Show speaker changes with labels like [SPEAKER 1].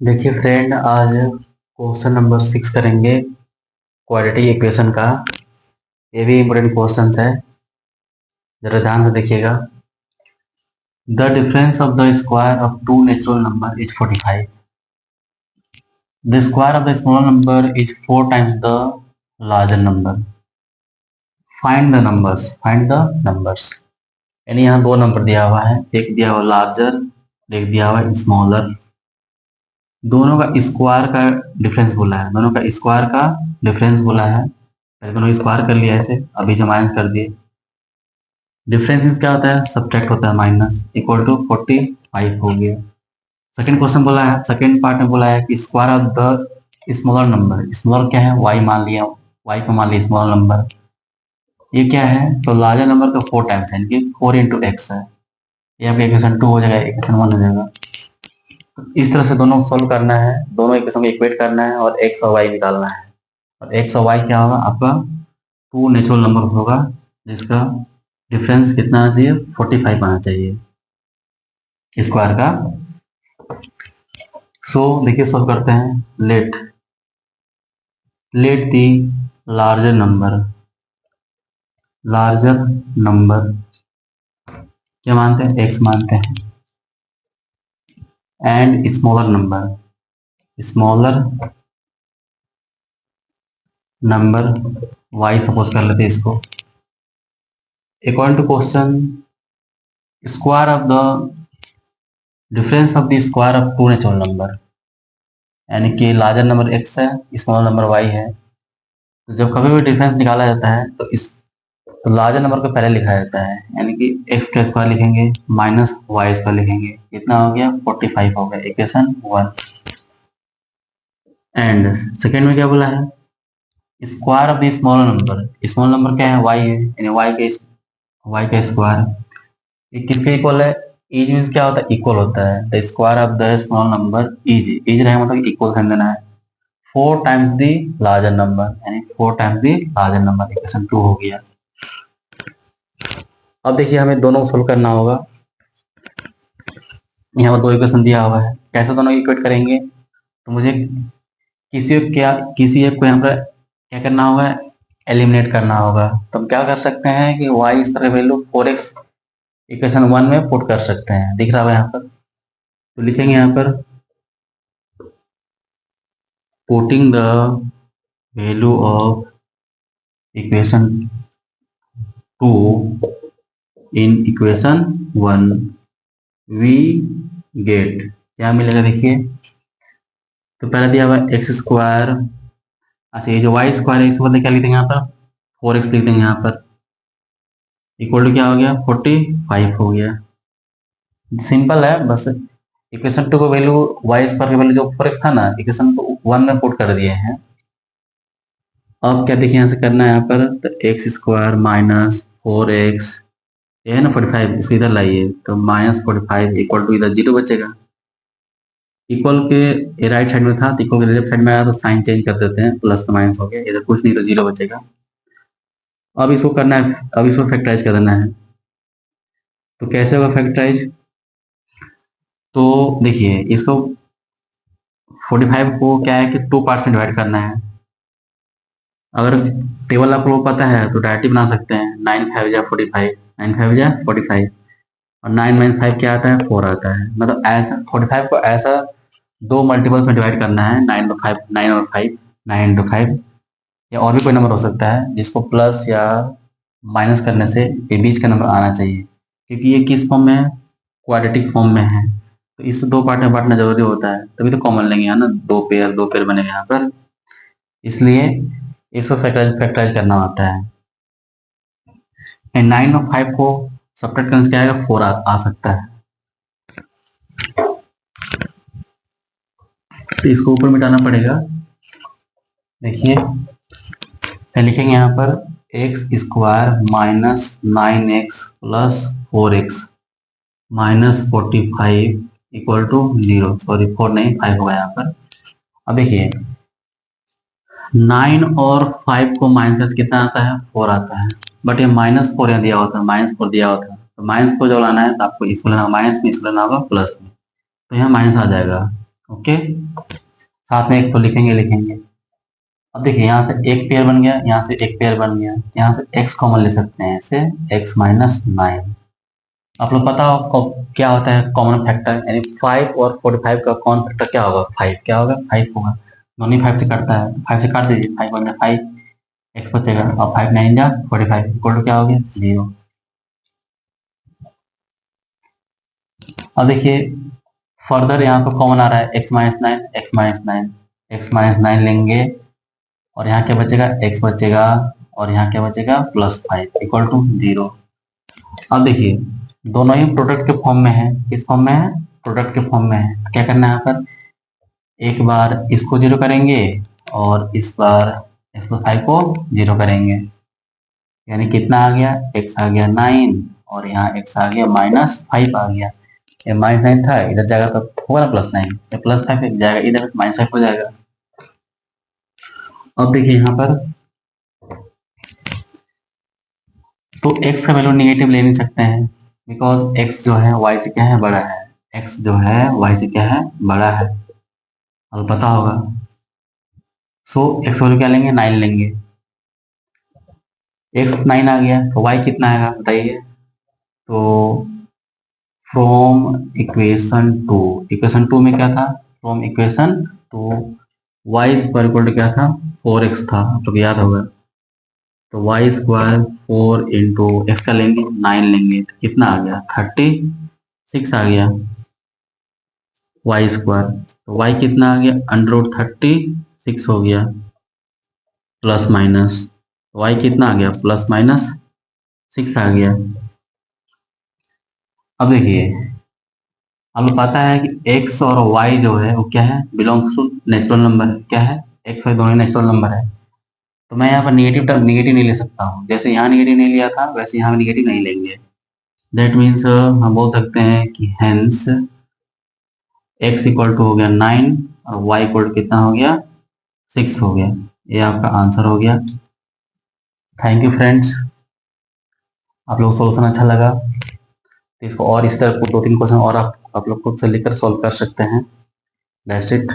[SPEAKER 1] देखिए फ्रेंड, आज question number 6 करेंगे क्वाड्रेटिक इक्वेशन का। ये भी इम्पोर्टेंट क्वेश्चन है, जरा ध्यान से देखिएगा। The difference of the square of two natural number is 45। The square of the smaller number is 4 times the larger number. Find the numbers. यानी यहाँ दो नंबर दिया हुआ है, एक दिया हुआ लार्जर, एक दिया हुआ स्मॉलर। दोनों का स्क्वायर का डिफरेंस बोला है, दोनों का स्क्वायर का डिफरेंस बोला है। पहले दोनों स्क्वायर कर लिया ऐसे, अभी जो माइनस कर दिए। डिफरेंस मीन्स क्या होता है, सब्ट्रैक्ट होता है, माइनस इक्वल टू 45 हो गया। सेकंड क्वेश्चन बोला है, सेकंड पार्ट में बोला है कि square of the smaller number. Smaller क्या है, वाई मान लिया, वाई को मान लिया स्मॉलर नंबर। ये क्या है, तो लार्जर नंबर का 4 टाइम्स है, यानी कि 4 इंटू एक्स है। ये आपका इक्वेशन 2 हो जाएगा, इक्वेशन 1 हो जाएगा। तो इस तरह से दोनों सोल्व करना है, दोनों इक्वेशन को इक्वेट करना है और एक्स और वाई निकालना है। और एक्स और वाई क्या होगा, आपका 2 नेचुरल नंबर होगा जिसका डिफरेंस कितना आना चाहिए, 45 आना चाहिए स्क्वायर का। सो देखिए सोल्व करते हैं। लेट दी लार्जर नंबर क्या मानते हैं, एक्स मानते हैं, and smaller number Y suppose कर लेते हैं इसको। According to question, square of the difference of the square of two natural number, यानी कि लार्जर नंबर एक्स है, स्मॉलर नंबर वाई है। तो जब कभी भी डिफरेंस निकाला जाता है तो लार्जर नंबर को पहले लिखा जाता है, यानी कि एक्स का स्क्वायर लिखेंगे माइनस वाई स्क्वायर लिखेंगे। कितना हो गया, 45 हो गया, इक्वेशन 1। एंड सेकेंड में क्या बोला है, square of the smaller number क्या है, वाई है, यानी वाई का स्क्वायर। ये किसके इक्वल है, इज मीन्स क्या होता है, इक्वल होता है। The square of the small number is रहे मतलब इक्वल कर देना है। 4 टाइम्स द लार्जर नंबर, यानी 4 times the larger number, equation 2 हो गया। अब देखिए हमें दोनों सोल्व करना होगा। यहाँ पर दो इक्वेशन दिया हुआ है, कैसे दोनों इक्वेट करेंगे, तो मुझे किसी एक को यहाँ पर क्या करना होगा, एलिमिनेट करना होगा। तो हम क्या कर सकते हैं कि y स्क्वायर का वैल्यू 4x इक्वेशन 1 में पुट कर सकते हैं, दिख रहा है यहाँ पर। तो लिखेंगे यहाँ पर putting the value of equation 2 in equation 1 we get, क्या मिलेगा देखिए। तो पहले दिया हुआ एक्स स्क्वायर, अच्छा ये जो वाई स्क्वायर है इस बदले क्या लिख देंगे यहाँ पर, 4x लिख देंगे यहाँ पर, इक्वल टू क्या हो गया, 45 हो गया। सिंपल है, बस इक्वेशन 2 को वैल्यू वाई स्क्वायर की वैल्यू जो 4x था ना, इक्वेशन को 1 में पुट कर दिए हैं। अब क्या देखिए यहाँ से करना है, यहाँ पर तो एक्स स्क्वायर माइनस 4x, ये है ना 45, इसको इधर लाइए तो -45 इक्वल टू इधर 0 बचेगा। इक्वल के राइट साइड में था तो इक्वल के लेफ्ट साइड में आया तो साइन चेंज कर देते हैं, प्लस का माइनस हो गया, इधर कुछ नहीं तो 0 बचेगा। अब इसको करना है, अब इसको फैक्टराइज कर देना है। तो कैसे होगा फैक्टराइज, तो देखिए इसको 45 को क्या है कि 2 पार्ट्स में डिवाइड करना है। अगर टेबल आप लोग पता है तो डायरेक्ट बना सकते हैं, 9 5 जा 45, 9 5 जा 45 और 9 माइनस 5 क्या आता है, 4 आता है। मतलब ऐसा 45 को ऐसा दो मल्टीपल्स में डिवाइड करना है, 9 और 5, 9 और 5, 9 इंटू 5, या और भी कोई नंबर हो सकता है जिसको प्लस या माइनस करने से ये बीच का नंबर आना चाहिए, क्योंकि ये किस फॉर्म में है, क्वाड्रेटिक फॉर्म में है। तो इसको दो पार्ट में बांटना जरूरी होता है, तभी तो कॉमन लेंगे यहाँ ना, दो पेयर बनेंगे यहाँ पर, इसलिए इसको फैक्टराइज करना होता है। 9 और 5 को सब्ट्रैक्ट करने से क्या आएगा, 4 आ सकता है। तो इसको ऊपर मिटाना पड़ेगा। देखिए लिखेंगे यहाँ पर X square minus 9x plus 4x minus 45 equal to 0, sorry 4 नहीं 5 होगा यहाँ पर। अब देखिए 9 और 5 को माइनस करके कितना आता है, 4 आता है, बट ये -4 यहाँ दिया होता है, -4 दिया होता है, तो -4 जब लाना है तो आपको इसको लेना माइनस में, इसको लेना होगा प्लस में, तो यहाँ माइनस आ जाएगा। ओके, साथ में एक तो लिखेंगे। अब देखिए यहाँ से एक पेयर बन गया, यहाँ से एक पेयर बन गया, यहाँ से x कॉमन ले सकते हैं, ऐसे x-9। आप लोग पता हो क्या होता है कॉमन फैक्टर, यानी 5 और 45 का कॉमन फैक्टर क्या होगा, 5 क्या होगा, 5 होगा। दोनों 5 से कटता है, 5 से काट दीजिए, 5 बन 5, x बचेगा, और 5 9 जा 45 इक्वल टू क्या हो गया, 0। अब देखिए फर्दर यहाँ पे कॉमन आ रहा है x-9, x-9 लेंगे, और यहाँ क्या बचेगा, x बचेगा, और यहाँ क्या बचेगा, +5 इक्वल टू 0। अब देखिए दोनों ही प्रोडक्ट के फॉर्म में है, किस फॉर्म में है, प्रोडक्ट के फॉर्म में है। क्या करना है यहाँ पर, एक बार इसको 0 करेंगे और इस बार x+5 को 0 करेंगे, यानी कितना आ गया, x आ गया 9, और यहाँ x आ गया -5 आ गया। ये -9 था, इधर जाएगा तो होगा ना +9, ये +5 जाएगा इधर, -5 हो जाएगा। अब देखिए यहाँ पर तो x का वैल्यू निगेटिव ले नहीं सकते हैं, बिकॉज x जो है y से क्या है, बड़ा है। x जो है y से क्या है, बड़ा है, और पता होगा। सो x वैल्यू क्या लेंगे, 9 लेंगे। x 9 आ गया तो y कितना आएगा बताइए। तो फ्रॉम इक्वेशन टू में क्या था, from equation two y square equal to क्या था, 4x था, आप लोग याद होगा। तो y स्क्वायर 4 इंटू एक्स का लेंगे 9 लेंगे, तो कितना आ गया, 36 आ गया y स्क्वायर। तो y कितना आ गया, √36 हो गया, प्लस माइनस y कितना आ गया, +-6 आ गया। अब देखिए हमें पता है कि x और y जो है वो क्या है, बिलोंग्स टू नेचुरल नंबर है। क्या है, x y दोनों नेचुरल नंबर है। तो मैं यहाँ पर निगेटिव नहीं ले सकता हूँ, जैसे यहाँ निगेटिव नहीं लिया था वैसे यहाँ निगेटिव नहीं लेंगे। दैट मीन्स हम बोल सकते हैं कि हेंस x इक्वल टू हो गया 9 और y इक्वल टू कितना हो गया, 6 हो गया। ये आपका आंसर हो गया। थैंक यू फ्रेंड्स, आप लोग सोल्यूशन अच्छा लगा तो इसको और इस तरह 2-3 क्वेश्चन और आप लोग खुद से लेकर सॉल्व कर सकते हैं। That's it.